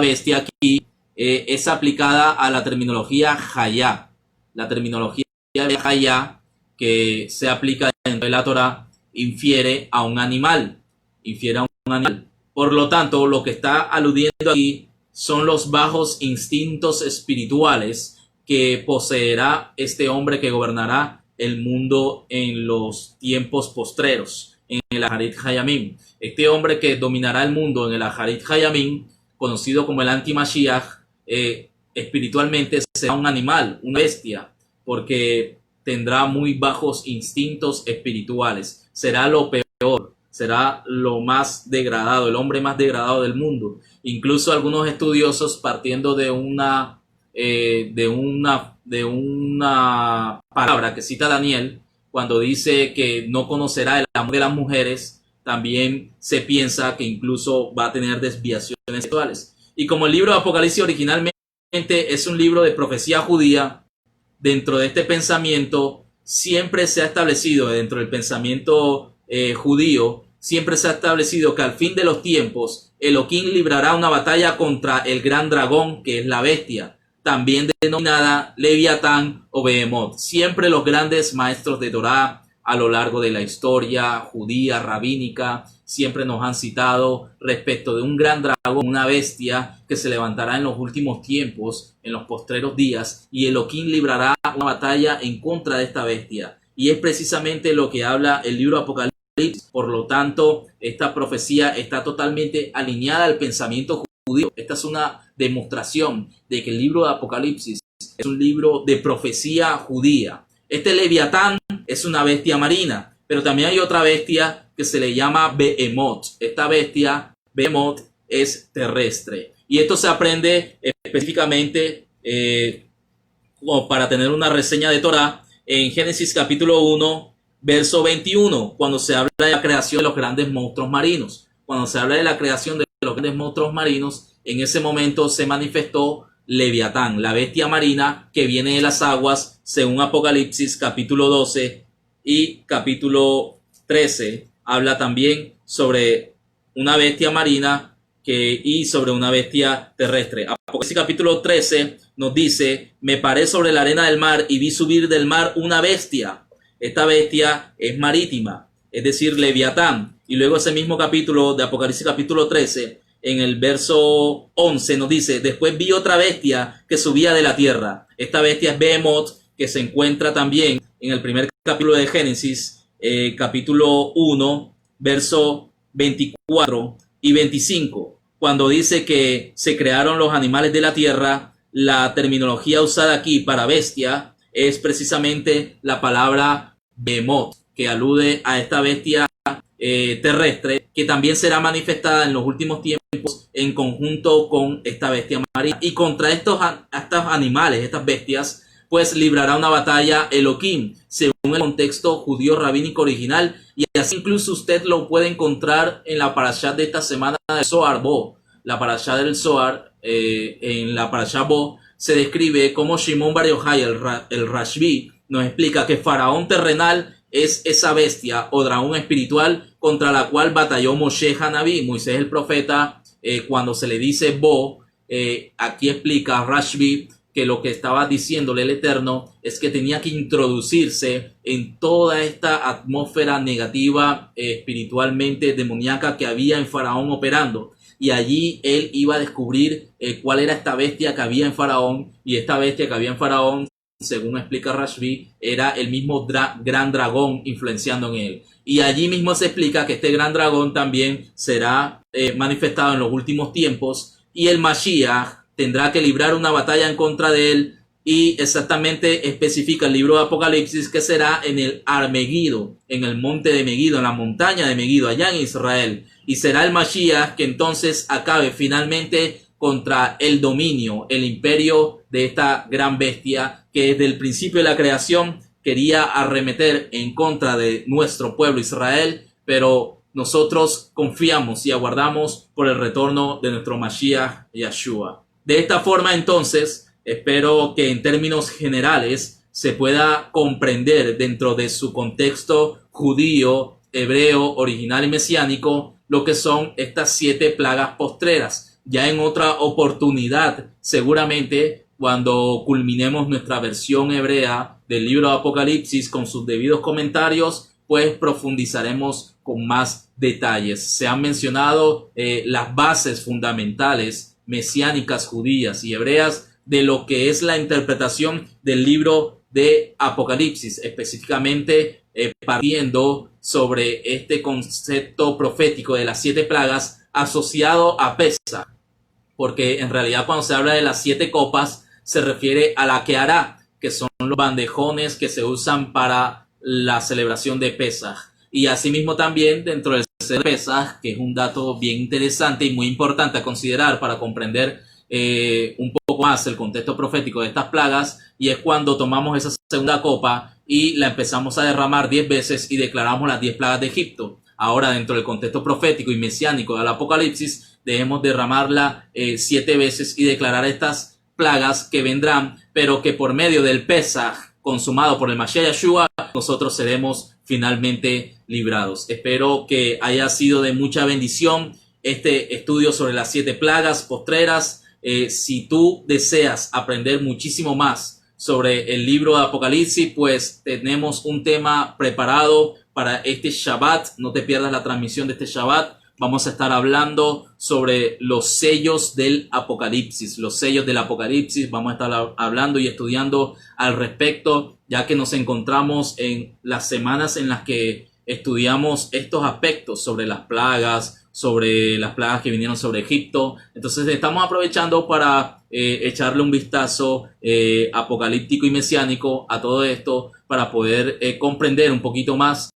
bestia, aquí es aplicada a la terminología hayá. La terminología de hayá que se aplica dentro de la Torá infiere a un animal, Por lo tanto, lo que está aludiendo aquí son los bajos instintos espirituales que poseerá este hombre que gobernará el mundo en los tiempos postreros, en el Aharit Hayamim. Este hombre que dominará el mundo en el Aharit Hayamim, conocido como el anti-Mashiach, espiritualmente será un animal, una bestia, porque tendrá muy bajos instintos espirituales. Será lo peor, será lo más degradado, el hombre más degradado del mundo. Incluso algunos estudiosos, partiendo de una palabra que cita Daniel, cuando dice que no conocerá el amor de las mujeres, también se piensa que incluso va a tener desviaciones sexuales. Y como el libro de Apocalipsis originalmente es un libro de profecía judía, dentro de este pensamiento siempre se ha establecido, dentro del pensamiento judío, siempre se ha establecido que al fin de los tiempos Elohim librará una batalla contra el gran dragón, que es la bestia, también denominada Leviatán o Behemoth. Siempre los grandes maestros de Torá a lo largo de la historia judía, rabínica, siempre nos han citado respecto de un gran dragón, una bestia que se levantará en los últimos tiempos, en los postreros días, y Elohim librará una batalla en contra de esta bestia. Y es precisamente lo que habla el libro de Apocalipsis. Por lo tanto, esta profecía está totalmente alineada al pensamiento judío. Esta es una demostración de que el libro de Apocalipsis es un libro de profecía judía. Este Leviatán es una bestia marina, pero también hay otra bestia que se le llama Behemoth. Esta bestia, Behemoth, es terrestre. Y esto se aprende específicamente, como para tener una reseña de Torá, en Génesis capítulo 1, verso 21, cuando se habla de la creación de los grandes monstruos marinos. Cuando se habla de la creación de los grandes monstruos marinos, en ese momento se manifestó Leviatán, la bestia marina que viene de las aguas, según Apocalipsis capítulo 12 y capítulo 13. Habla también sobre una bestia marina y sobre una bestia terrestre. Apocalipsis capítulo 13 nos dice: me paré sobre la arena del mar y vi subir del mar una bestia. Esta bestia es marítima, es decir, Leviatán. Y luego ese mismo capítulo de Apocalipsis capítulo 13, en el verso 11 nos dice: después vi otra bestia que subía de la tierra. Esta bestia es Behemoth, que se encuentra también en el primer capítulo de Génesis, capítulo 1, verso 24 y 25. Cuando dice que se crearon los animales de la tierra, la terminología usada aquí para bestia es precisamente la palabra Behemoth, que alude a esta bestia terrestre, que también será manifestada en los últimos tiempos en conjunto con esta bestia marina. Y contra estos animales, estas bestias, pues librará una batalla Elohim, según el contexto judío rabínico original, y así incluso usted lo puede encontrar en la parashá de esta semana del Zohar Bo. La parashá del Zohar, en la parashá Bo, se describe como Shimon Bar Yochai, el Rashbi, nos explica que Faraón terrenal es esa bestia o dragón espiritual contra la cual batalló Moshe Hanabí, Moisés el profeta. Cuando se le dice Bo, aquí explica Rashbi que lo que estaba diciéndole el Eterno es que tenía que introducirse en toda esta atmósfera negativa, espiritualmente demoníaca que había en Faraón operando. Y allí él iba a descubrir cuál era esta bestia que había en Faraón. Y esta bestia que había en Faraón, según explica Rashbi, era el mismo gran dragón influenciando en él. Y allí mismo se explica que este gran dragón también será manifestado en los últimos tiempos. Y el Mashiach tendrá que librar una batalla en contra de él, y exactamente especifica el libro de Apocalipsis que será en el Armegido, en el monte de Megido, en la montaña de Megido, allá en Israel. Y será el Mashiach que entonces acabe finalmente contra el dominio, el imperio de esta gran bestia que desde el principio de la creación quería arremeter en contra de nuestro pueblo Israel, pero nosotros confiamos y aguardamos por el retorno de nuestro Mashiach Yeshua. De esta forma entonces, espero que en términos generales se pueda comprender dentro de su contexto judío, hebreo, original y mesiánico lo que son estas 7 plagas postreras. Ya en otra oportunidad, seguramente cuando culminemos nuestra versión hebrea del libro de Apocalipsis con sus debidos comentarios, pues profundizaremos con más detalles. Se han mencionado las bases fundamentales mesiánicas judías y hebreas de lo que es la interpretación del libro de Apocalipsis, específicamente partiendo sobre este concepto profético de las 7 plagas asociado a Pesaj, porque en realidad cuando se habla de las 7 copas se refiere a la que hará, que son los bandejones que se usan para la celebración de Pesaj. Y asimismo también dentro del Pesaj, que es un dato bien interesante y muy importante a considerar para comprender un poco más el contexto profético de estas plagas, y es cuando tomamos esa segunda copa y la empezamos a derramar 10 veces y declaramos las 10 plagas de Egipto. Ahora, dentro del contexto profético y mesiánico del Apocalipsis, debemos derramarla 7 veces y declarar estas plagas que vendrán, pero que por medio del Pesaj consumado por el Mashiach Yeshua, nosotros seremos finalmente librados. Espero que haya sido de mucha bendición este estudio sobre las 7 plagas postreras. Si tú deseas aprender muchísimo más sobre el libro de Apocalipsis, pues tenemos un tema preparado para este Shabbat. No te pierdas la transmisión de este Shabbat. Vamos a estar hablando sobre los sellos del Apocalipsis, los sellos del Apocalipsis. Vamos a estar hablando y estudiando al respecto, ya que nos encontramos en las semanas en las que estudiamos estos aspectos sobre las plagas que vinieron sobre Egipto. Entonces estamos aprovechando para echarle un vistazo apocalíptico y mesiánico a todo esto para poder comprender un poquito más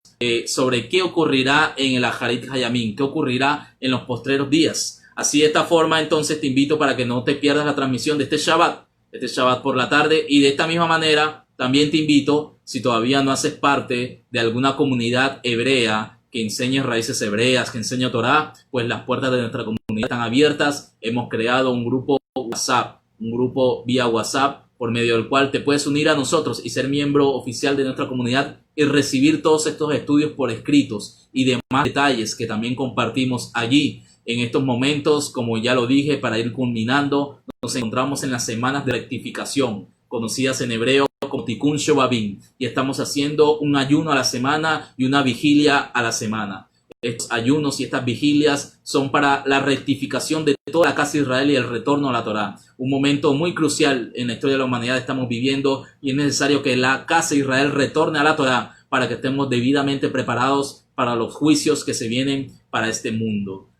sobre qué ocurrirá en el Aharit Hayamim, qué ocurrirá en los postreros días. Así de esta forma entonces te invito para que no te pierdas la transmisión de este Shabbat por la tarde, y de esta misma manera también te invito, si todavía no haces parte de alguna comunidad hebrea que enseñe raíces hebreas, que enseñe Torah, pues las puertas de nuestra comunidad están abiertas. Hemos creado un grupo WhatsApp, un grupo vía WhatsApp, por medio del cual te puedes unir a nosotros y ser miembro oficial de nuestra comunidad y recibir todos estos estudios por escritos y demás detalles que también compartimos allí. En estos momentos, como ya lo dije, para ir culminando, nos encontramos en las semanas de rectificación, conocidas en hebreo como Tikkun Shobabim, y estamos haciendo un ayuno a la semana y una vigilia a la semana. Estos ayunos y estas vigilias son para la rectificación de toda la casa de Israel y el retorno a la Torá. Un momento muy crucial en la historia de la humanidad estamos viviendo, y es necesario que la casa de Israel retorne a la Torá para que estemos debidamente preparados para los juicios que se vienen para este mundo.